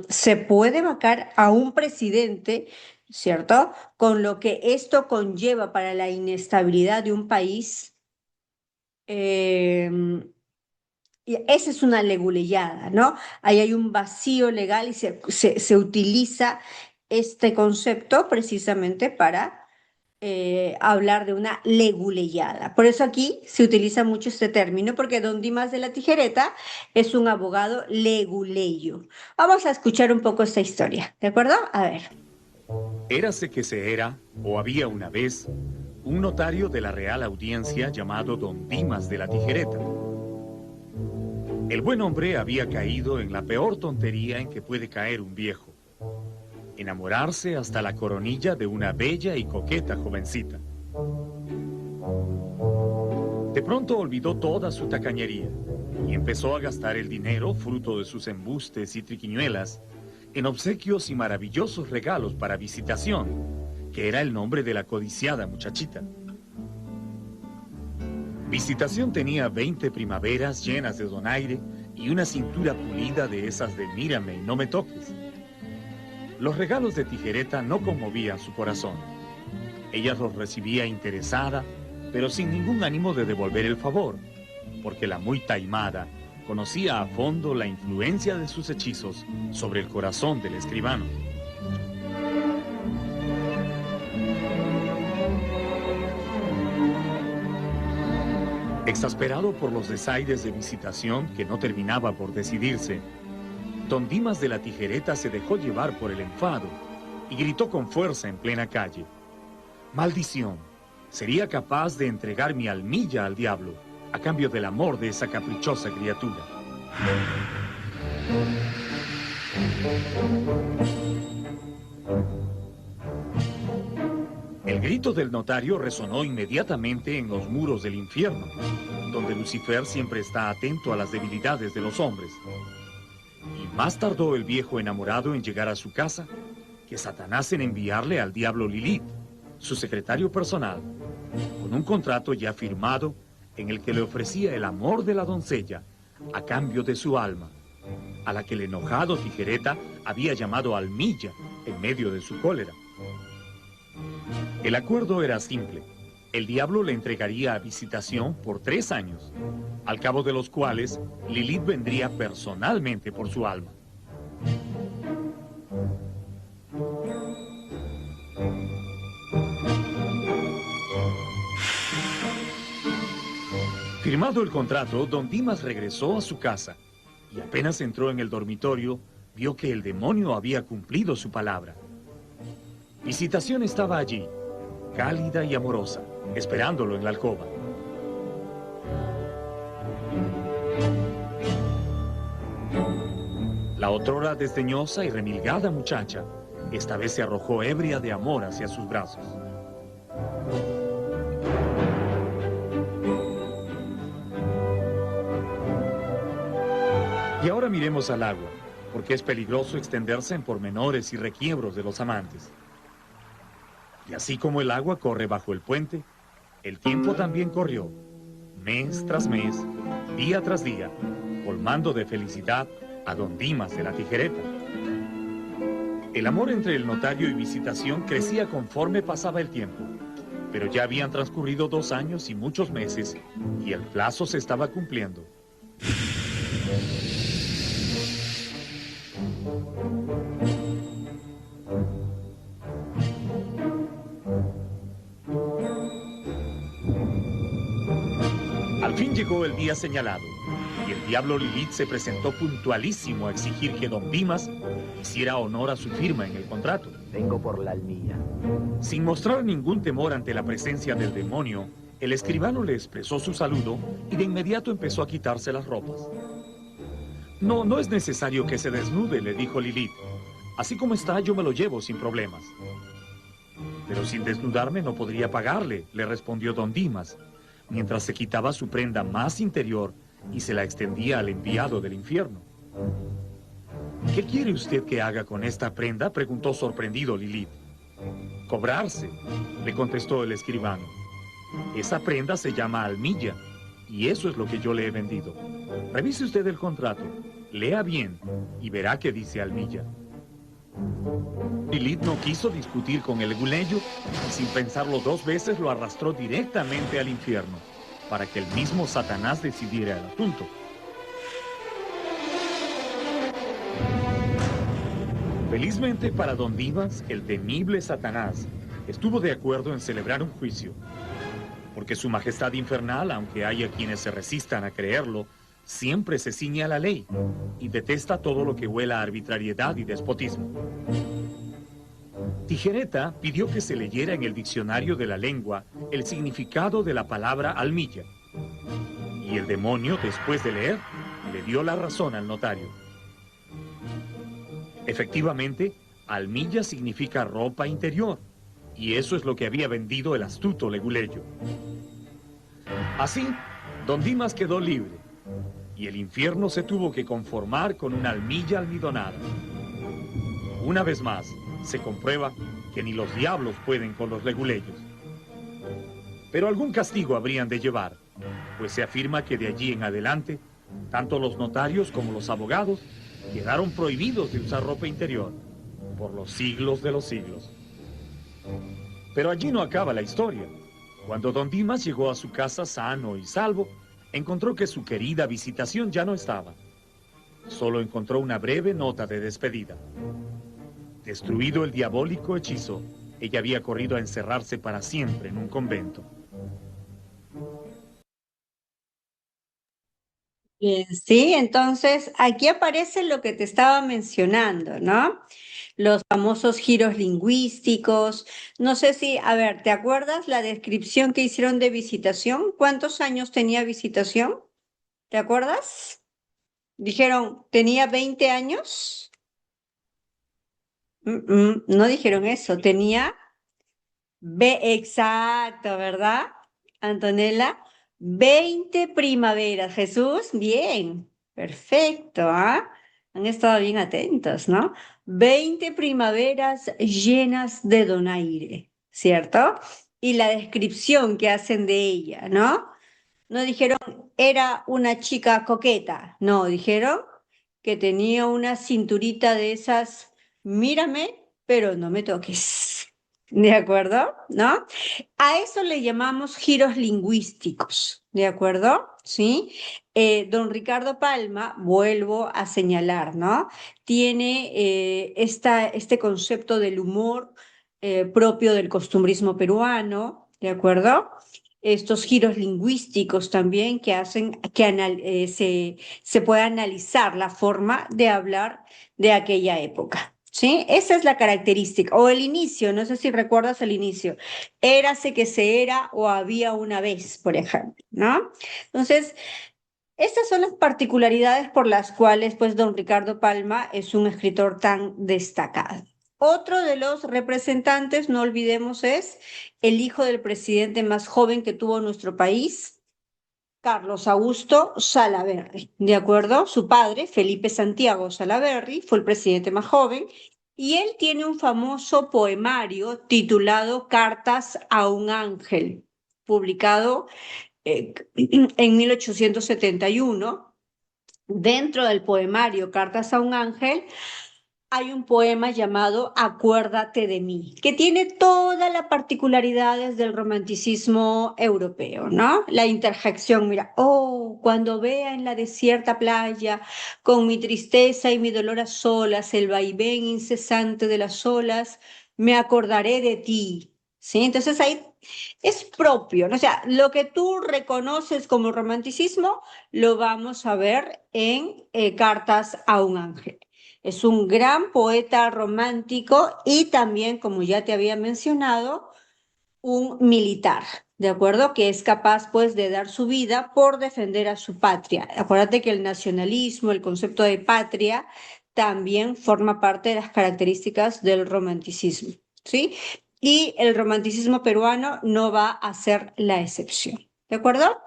¿se puede vacar a un presidente ¿cierto? Con lo que esto conlleva para la inestabilidad de un país. Y esa es una leguleyada, ¿no? Ahí hay un vacío legal y se utiliza este concepto precisamente para hablar de una leguleyada. Por eso aquí se utiliza mucho este término, porque don Dimas de la Tijereta es un abogado leguleyo. Vamos a escuchar un poco esta historia, ¿de acuerdo? A ver. Érase que se era, o había una vez, un notario de la Real Audiencia llamado don Dimas de la Tijereta. El buen hombre había caído en la peor tontería en que puede caer un viejo: enamorarse hasta la coronilla de una bella y coqueta jovencita. De pronto olvidó toda su tacañería y empezó a gastar el dinero, fruto de sus embustes y triquiñuelas, en obsequios y maravillosos regalos para Visitación, que era el nombre de la codiciada muchachita. Visitación tenía 20 primaveras llenas de donaire y una cintura pulida de esas de mírame y no me toques. Los regalos de Tijereta no conmovían su corazón. Ella los recibía interesada, pero sin ningún ánimo de devolver el favor, porque la muy taimada conocía a fondo la influencia de sus hechizos sobre el corazón del escribano. Exasperado por los desaires de Visitación que no terminaba por decidirse, don Dimas de la Tijereta se dejó llevar por el enfado y gritó con fuerza en plena calle: ¡maldición! Sería capaz de entregar mi almilla al diablo a cambio del amor de esa caprichosa criatura. El grito del notario resonó inmediatamente en los muros del infierno, donde Lucifer siempre está atento a las debilidades de los hombres. Y más tardó el viejo enamorado en llegar a su casa que Satanás en enviarle al diablo Lilith, su secretario personal, con un contrato ya firmado en el que le ofrecía el amor de la doncella a cambio de su alma, a la que el enojado Tijereta había llamado almilla en medio de su cólera. El acuerdo era simple. El diablo le entregaría a Visitación por 3 años, al cabo de los cuales Lilith vendría personalmente por su alma. Firmado el contrato, don Dimas regresó a su casa y apenas entró en el dormitorio, vio que el demonio había cumplido su palabra. Visitación estaba allí, cálida y amorosa, esperándolo en la alcoba. La otrora desdeñosa y remilgada muchacha, esta vez se arrojó ebria de amor hacia sus brazos. Y ahora miremos al agua, porque es peligroso extenderse en pormenores y requiebros de los amantes. Y así como el agua corre bajo el puente, el tiempo también corrió, mes tras mes, día tras día, colmando de felicidad a don Dimas de la Tijereta. El amor entre el notario y Visitación crecía conforme pasaba el tiempo, pero ya habían transcurrido 2 años y muchos meses, y el plazo se estaba cumpliendo. Al fin llegó el día señalado, y el diablo Lilith se presentó puntualísimo a exigir que don Dimas hiciera honor a su firma en el contrato. Vengo por la almilla. Sin mostrar ningún temor ante la presencia del demonio, el escribano le expresó su saludo y de inmediato empezó a quitarse las ropas. No es necesario que se desnude, le dijo Lilith. Así como está, yo me lo llevo sin problemas. Pero sin desnudarme no podría pagarle, le respondió don Dimas, mientras se quitaba su prenda más interior y se la extendía al enviado del infierno. ¿Qué quiere usted que haga con esta prenda?, preguntó sorprendido Lilith. Cobrarse, le contestó el escribano. Esa prenda se llama almilla, y eso es lo que yo le he vendido. Revise usted el contrato, lea bien, y verá que dice almilla. Lilith no quiso discutir con el leguleyo y sin pensarlo dos veces lo arrastró directamente al infierno, para que el mismo Satanás decidiera el asunto. Felizmente para don Dimas, el temible Satanás estuvo de acuerdo en celebrar un juicio, porque su majestad infernal, aunque haya quienes se resistan a creerlo, siempre se ciñe a la ley y detesta todo lo que huela a arbitrariedad y despotismo. Tijereta pidió que se leyera en el diccionario de la lengua el significado de la palabra almilla, y el demonio, después de leer, le dio la razón al notario. Efectivamente, almilla significa ropa interior, y eso es lo que había vendido el astuto leguleyo. Así, don Dimas quedó libre, y el infierno se tuvo que conformar con una almilla almidonada. Una vez más, se comprueba que ni los diablos pueden con los leguleyos. Pero algún castigo habrían de llevar, pues se afirma que de allí en adelante, tanto los notarios como los abogados quedaron prohibidos de usar ropa interior por los siglos de los siglos. Pero allí no acaba la historia. Cuando don Dimas llegó a su casa sano y salvo, encontró que su querida visitación ya no estaba. Solo encontró una breve nota de despedida. Destruido el diabólico hechizo, ella había corrido a encerrarse para siempre en un convento. Bien, sí, entonces aquí aparece lo que te estaba mencionando, ¿no? Los famosos giros lingüísticos. No sé si, a ver, ¿te acuerdas la descripción que hicieron de Visitación? ¿Cuántos años tenía Visitación? ¿Te acuerdas? Dijeron, ¿tenía 20 años? No dijeron eso, tenía exacto, ¿verdad, Antonella? 20 primaveras. Jesús, bien, perfecto, ¿ah? Han estado bien atentos, ¿no? 20 primaveras llenas de donaire, ¿cierto? Y la descripción que hacen de ella, ¿no? No dijeron era una chica coqueta, no, dijeron que tenía una cinturita de esas, mírame, pero no me toques. ¿De acuerdo? ¿No? A eso le llamamos giros lingüísticos, ¿de acuerdo? ¿Sí? Don Ricardo Palma, vuelvo a señalar, ¿no? Tiene este concepto del humor propio del costumbrismo peruano, ¿de acuerdo? Estos giros lingüísticos también que hacen que se pueda analizar la forma de hablar de aquella época. ¿Sí? Esa es la característica, o el inicio, no sé si recuerdas el inicio, érase que se era o había una vez, por ejemplo, ¿no? Entonces, estas son las particularidades por las cuales, pues, don Ricardo Palma es un escritor tan destacado. Otro de los representantes, no olvidemos, es el hijo del presidente más joven que tuvo nuestro país, Carlos Augusto Salaverry, ¿de acuerdo? Su padre, Felipe Santiago Salaverry, fue el presidente más joven y él tiene un famoso poemario titulado Cartas a un ángel, publicado en 1871. Dentro del poemario Cartas a un ángel hay un poema llamado Acuérdate de mí, que tiene todas las particularidades del romanticismo europeo, ¿no? La interjección, mira, oh, cuando vea en la desierta playa, con mi tristeza y mi dolor a solas, el vaivén incesante de las olas, me acordaré de ti, ¿sí? Entonces ahí es propio, ¿no? O sea, lo que tú reconoces como romanticismo, lo vamos a ver en Cartas a un ángel. Es un gran poeta romántico y también, como ya te había mencionado, un militar, ¿de acuerdo? Que es capaz, pues, de dar su vida por defender a su patria. Acuérdate que el nacionalismo, el concepto de patria, también forma parte de las características del romanticismo, ¿sí? Y el romanticismo peruano no va a ser la excepción. ¿De acuerdo?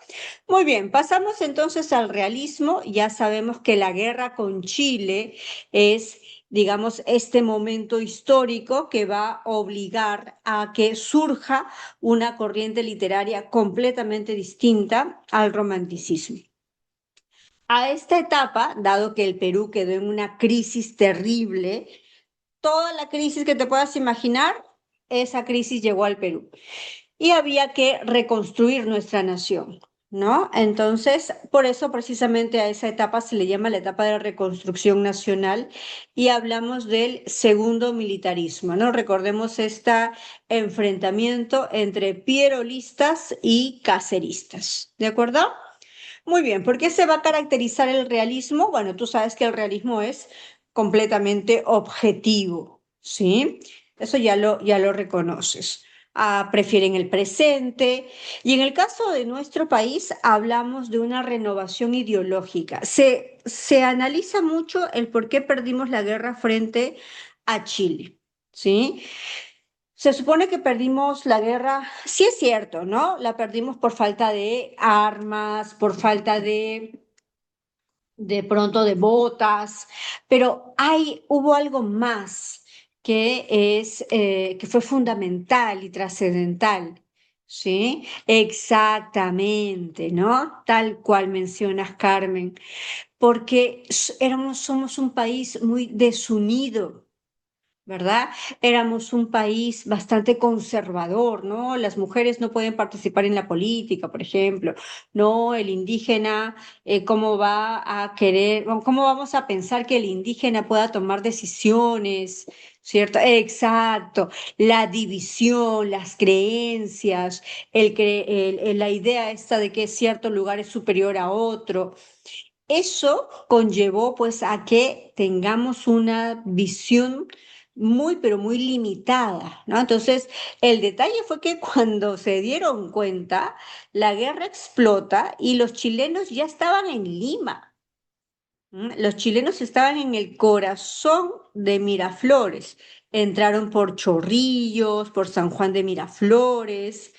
Muy bien, pasamos entonces al realismo. Ya sabemos que la guerra con Chile es, digamos, este momento histórico que va a obligar a que surja una corriente literaria completamente distinta al romanticismo. A esta etapa, dado que el Perú quedó en una crisis terrible, toda la crisis que te puedas imaginar, esa crisis llegó al Perú y había que reconstruir nuestra nación, ¿no? Entonces, por eso precisamente a esa etapa se le llama la etapa de la reconstrucción nacional y hablamos del segundo militarismo, ¿no? Recordemos este enfrentamiento entre pierolistas y caceristas, ¿de acuerdo? Muy bien, ¿por qué se va a caracterizar el realismo? Bueno, tú sabes que el realismo es completamente objetivo, ¿sí? Eso ya lo reconoces. Prefieren el presente. Y en el caso de nuestro país, hablamos de una renovación ideológica. Se analiza mucho el por qué perdimos la guerra frente a Chile, ¿sí? Se supone que perdimos la guerra, sí es cierto, ¿no? La perdimos por falta de armas, por falta de pronto de botas, pero hubo algo más que fue fundamental y trascendental, ¿sí? Exactamente, ¿no? Tal cual mencionas, Carmen, porque somos un país muy desunido, ¿verdad? Éramos un país bastante conservador, ¿no? Las mujeres no pueden participar en la política, por ejemplo, ¿no? El indígena, ¿cómo va a querer, bueno, cómo vamos a pensar que el indígena pueda tomar decisiones, ¿cierto? Exacto, la división, las creencias, la idea esta de que cierto lugar es superior a otro. Eso conllevó pues a que tengamos una visión muy, pero muy limitada, ¿no? Entonces, el detalle fue que cuando se dieron cuenta, la guerra explota y los chilenos ya estaban en Lima. Los chilenos estaban en el corazón de Miraflores. Entraron por Chorrillos, por San Juan de Miraflores.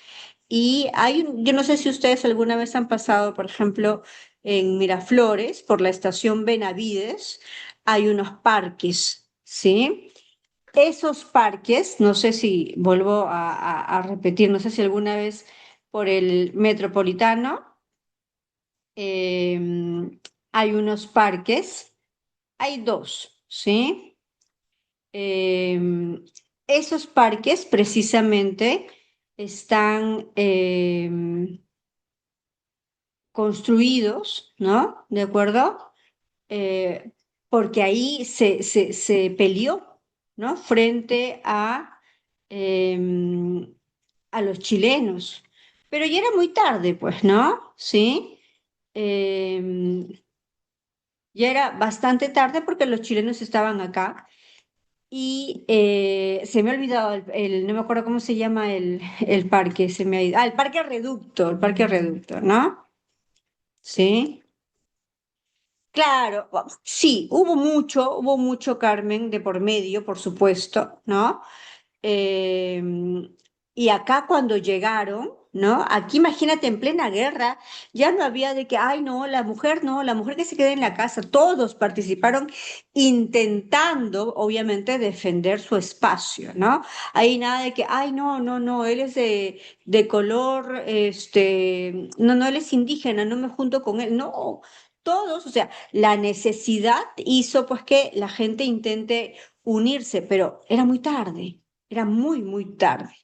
Y yo no sé si ustedes alguna vez han pasado, por ejemplo, en Miraflores, por la estación Benavides, hay unos parques, ¿sí? Esos parques, no sé si vuelvo a repetir, no sé si alguna vez por el Metropolitano hay unos parques, hay dos, ¿sí? Esos parques precisamente están construidos, ¿no? ¿De acuerdo? Eh, Porque ahí se peleó, ¿no? Frente em, a los chilenos. Pero ya era muy tarde, pues, ¿no? ¿Sí? Em, ya era bastante tarde porque los chilenos estaban acá. Y se me ha olvidado, no me acuerdo cómo se llama el parque, se me ha ido. El el Parque Reducto, ¿no? Sí. Claro, sí, hubo mucho, Carmen, de por medio, por supuesto, ¿no? Eh, y acá cuando llegaron, ¿no? Aquí imagínate en plena guerra, ya no había de que, ay, no, la mujer no, la mujer que se quede en la casa, todos participaron intentando, obviamente, defender su espacio, ¿no? Ahí nada de que, ay, no, no, no, él es de color, no, no, él es indígena, no me junto con él, no. Todos, o sea, la necesidad hizo pues que la gente intente unirse, pero era muy tarde. Era muy, muy tarde,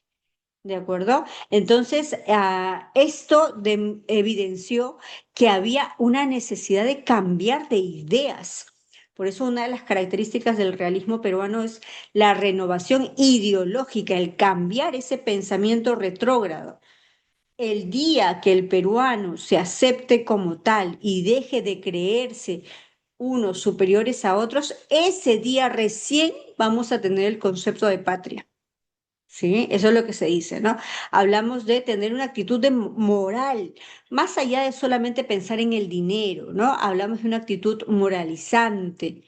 ¿de acuerdo? Entonces, esto evidenció que había una necesidad de cambiar de ideas. Por eso una de las características del realismo peruano es la renovación ideológica, el cambiar ese pensamiento retrógrado. El día que el peruano se acepte como tal y deje de creerse unos superiores a otros, ese día recién vamos a tener el concepto de patria. Sí, eso es lo que se dice, ¿no? Hablamos de tener una actitud de moral, más allá de solamente pensar en el dinero, ¿no? Hablamos de una actitud moralizante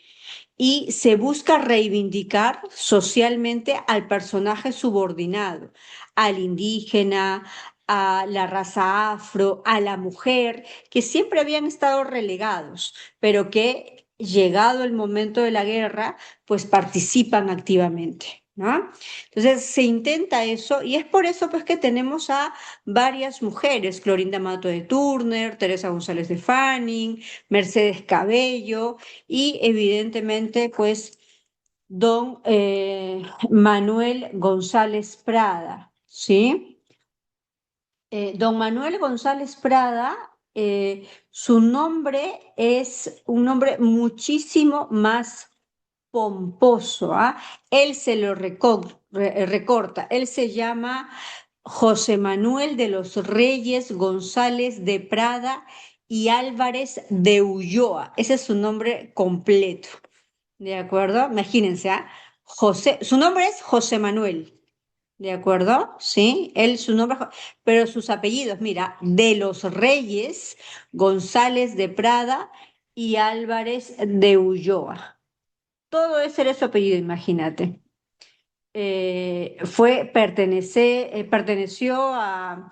y se busca reivindicar socialmente al personaje subordinado, al indígena, a la raza afro, a la mujer, que siempre habían estado relegados, pero que llegado el momento de la guerra, pues participan activamente, ¿no? Entonces se intenta eso y es por eso pues que tenemos a varias mujeres, Clorinda Mato de Turner, Teresa González de Fanning, Mercedes Cabello, y evidentemente, pues don Manuel González Prada, ¿sí? Don Manuel González Prada, su nombre es un nombre muchísimo más pomposo, ¿ah? Él se lo recorta, él se llama José Manuel de los Reyes González de Prada y Álvarez de Ulloa. Ese es su nombre completo, ¿de acuerdo? Imagínense, ¿ah? Su nombre es José Manuel. ¿De acuerdo? Sí, él, su nombre, pero sus apellidos, mira, de los Reyes, González de Prada y Álvarez de Ulloa. Todo ese era su apellido, imagínate. Perteneció a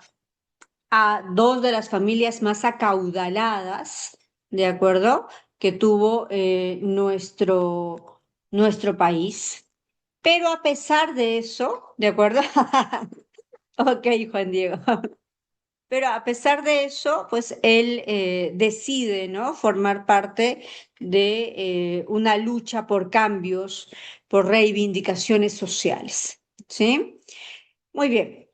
dos de las familias más acaudaladas, ¿de acuerdo? Que tuvo nuestro país. Pero a pesar de eso, ¿de acuerdo? Ok, Juan Diego. Pero a pesar de eso, pues él decide, ¿no? Formar parte de una lucha por cambios, por reivindicaciones sociales, ¿sí? Muy bien.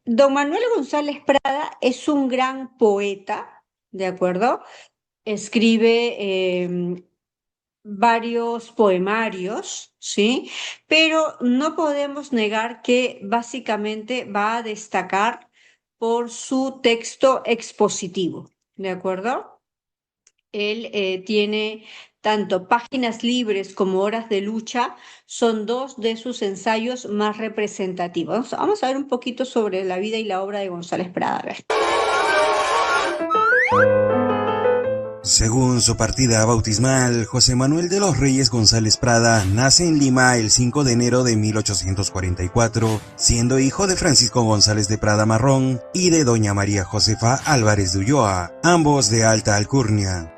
Don Manuel González Prada es un gran poeta, ¿de acuerdo? Escribe varios poemarios, ¿sí? Pero no podemos negar que básicamente va a destacar por su texto expositivo, ¿de acuerdo? Él tiene tanto Páginas Libres como Horas de Lucha, son dos de sus ensayos más representativos. Vamos a ver un poquito sobre la vida y la obra de González Prada. A ver. Según su partida bautismal, José Manuel de los Reyes González Prada nace en Lima el 5 de enero de 1844, siendo hijo de Francisco González de Prada Marrón y de doña María Josefa Álvarez de Ulloa, ambos de alta alcurnia.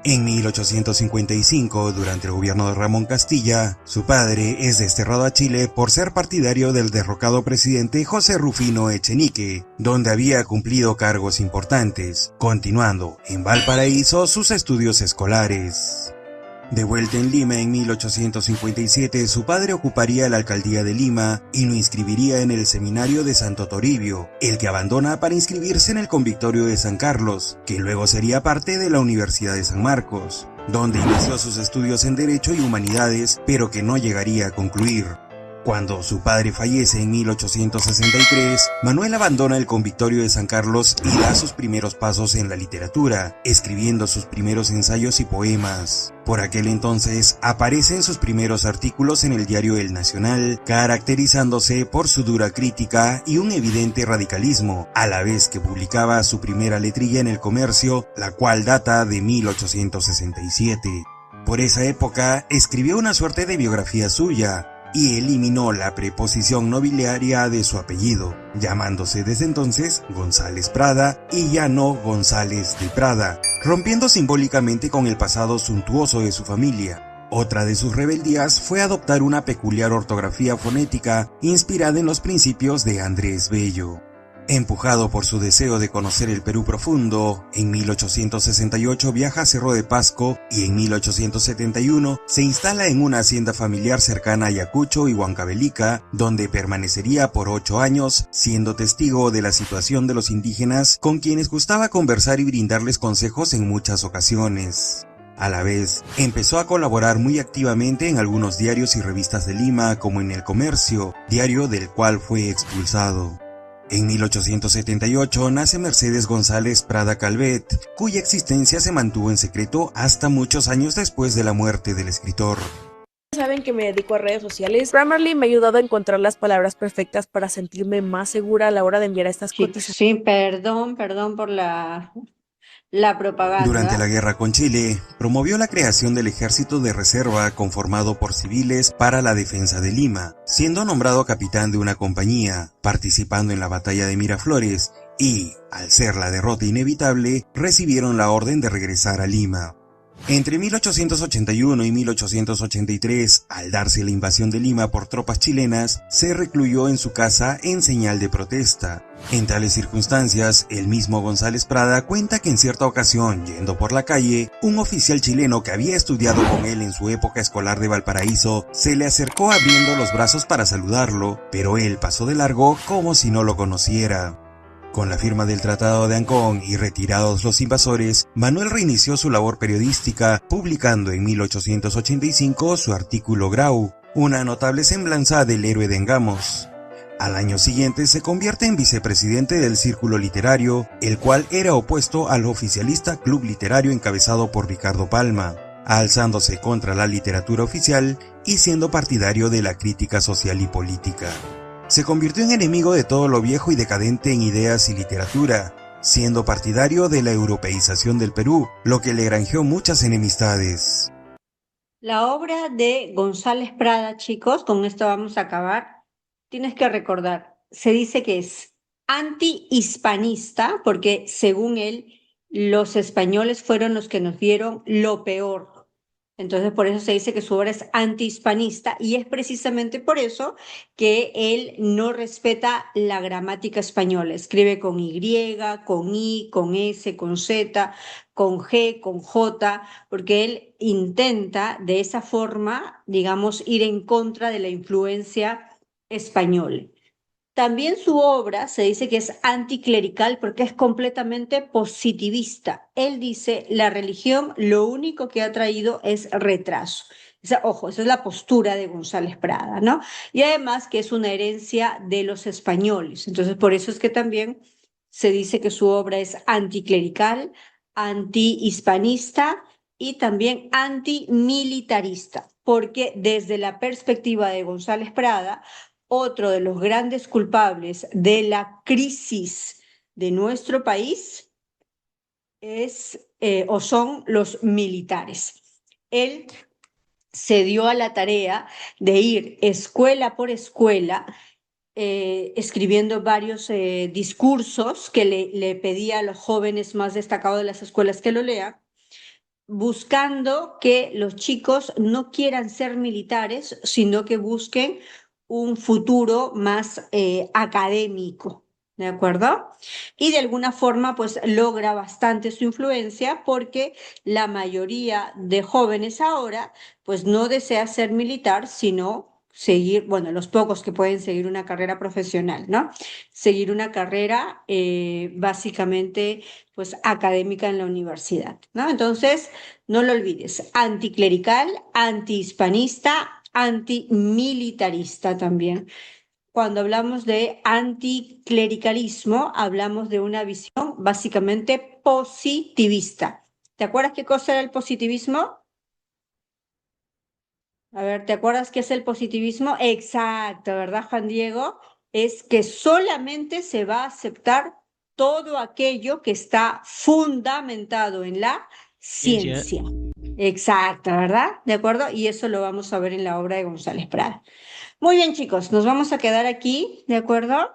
En 1855, durante el gobierno de Ramón Castilla, su padre es desterrado a Chile por ser partidario del derrocado presidente José Rufino Echenique, donde había cumplido cargos importantes, continuando en Valparaíso sus estudios escolares. De vuelta en Lima en 1857, su padre ocuparía la alcaldía de Lima y lo inscribiría en el seminario de Santo Toribio, el que abandona para inscribirse en el convictorio de San Carlos, que luego sería parte de la Universidad de San Marcos, donde inició sus estudios en Derecho y Humanidades, pero que no llegaría a concluir. Cuando su padre fallece en 1863, Manuel abandona el convictorio de San Carlos y da sus primeros pasos en la literatura, escribiendo sus primeros ensayos y poemas. Por aquel entonces aparecen sus primeros artículos en el diario El Nacional, caracterizándose por su dura crítica y un evidente radicalismo, a la vez que publicaba su primera letrilla en El Comercio, la cual data de 1867. Por esa época escribió una suerte de biografía suya, y eliminó la preposición nobiliaria de su apellido, llamándose desde entonces González Prada y ya no González de Prada, rompiendo simbólicamente con el pasado suntuoso de su familia. Otra de sus rebeldías fue adoptar una peculiar ortografía fonética inspirada en los principios de Andrés Bello. Empujado por su deseo de conocer el Perú profundo, en 1868 viaja a Cerro de Pasco y en 1871 se instala en una hacienda familiar cercana a Ayacucho y Huancavelica, donde permanecería por 8 años, siendo testigo de la situación de los indígenas con quienes gustaba conversar y brindarles consejos en muchas ocasiones. A la vez, empezó a colaborar muy activamente en algunos diarios y revistas de Lima, como en El Comercio, diario del cual fue expulsado. En 1878 nace Mercedes González Prada Calvet, cuya existencia se mantuvo en secreto hasta muchos años después de la muerte del escritor. Saben que me dedico a redes sociales. Grammarly me ha ayudado a encontrar las palabras perfectas para sentirme más segura a la hora de enviar estas cotizaciones. Sí, perdón por la propaganda. Durante la guerra con Chile, promovió la creación del Ejército de Reserva conformado por civiles para la defensa de Lima, siendo nombrado capitán de una compañía, participando en la batalla de Miraflores y, al ser la derrota inevitable, recibieron la orden de regresar a Lima. Entre 1881 y 1883, al darse la invasión de Lima por tropas chilenas, se recluyó en su casa en señal de protesta. En tales circunstancias, el mismo González Prada cuenta que en cierta ocasión, yendo por la calle, un oficial chileno que había estudiado con él en su época escolar de Valparaíso, se le acercó abriendo los brazos para saludarlo, pero él pasó de largo como si no lo conociera. Con la firma del Tratado de Ancón y retirados los invasores, Manuel reinició su labor periodística, publicando en 1885 su artículo Grau, una notable semblanza del héroe de Engamos. Al año siguiente se convierte en vicepresidente del Círculo Literario, el cual era opuesto al oficialista Club Literario encabezado por Ricardo Palma, alzándose contra la literatura oficial y siendo partidario de la crítica social y política. Se convirtió en enemigo de todo lo viejo y decadente en ideas y literatura, siendo partidario de la europeización del Perú, lo que le granjeó muchas enemistades. La obra de González Prada, chicos, con esto vamos a acabar. Tienes que recordar, se dice que es anti-hispanista, porque según él, los españoles fueron los que nos dieron lo peor. Entonces, por eso se dice que su obra es antihispanista y es precisamente por eso que él no respeta la gramática española. Escribe con Y, con I, con S, con Z, con G, con J, porque él intenta de esa forma, digamos, ir en contra de la influencia española. También su obra se dice que es anticlerical porque es completamente positivista. Él dice, la religión lo único que ha traído es retraso. Ojo, esa es la postura de González Prada, ¿no? Y además que es una herencia de los españoles. Entonces, por eso es que también se dice que su obra es anticlerical, antihispanista y también antimilitarista, porque desde la perspectiva de González Prada, otro de los grandes culpables de la crisis de nuestro país son los militares. Él se dio a la tarea de ir escuela por escuela, escribiendo varios discursos que le pedía a los jóvenes más destacados de las escuelas que lo lean, buscando que los chicos no quieran ser militares, sino que busquen un futuro más académico, ¿de acuerdo? Y de alguna forma, pues logra bastante su influencia porque la mayoría de jóvenes ahora, pues no desea ser militar, sino seguir, bueno, los pocos que pueden seguir una carrera profesional, ¿no? Seguir una carrera básicamente, pues académica en la universidad, ¿no? Entonces, no lo olvides, anticlerical, antihispanista, antimilitarista también. Cuando hablamos de anticlericalismo, hablamos de una visión básicamente positivista. ¿Te acuerdas qué cosa era el positivismo? A ver, ¿te acuerdas qué es el positivismo? Exacto, ¿verdad, Juan Diego? Es que solamente se va a aceptar todo aquello que está fundamentado en la ciencia. Exacto, ¿verdad? ¿De acuerdo? Y eso lo vamos a ver en la obra de González Prada. Muy bien, chicos, nos vamos a quedar aquí, ¿de acuerdo?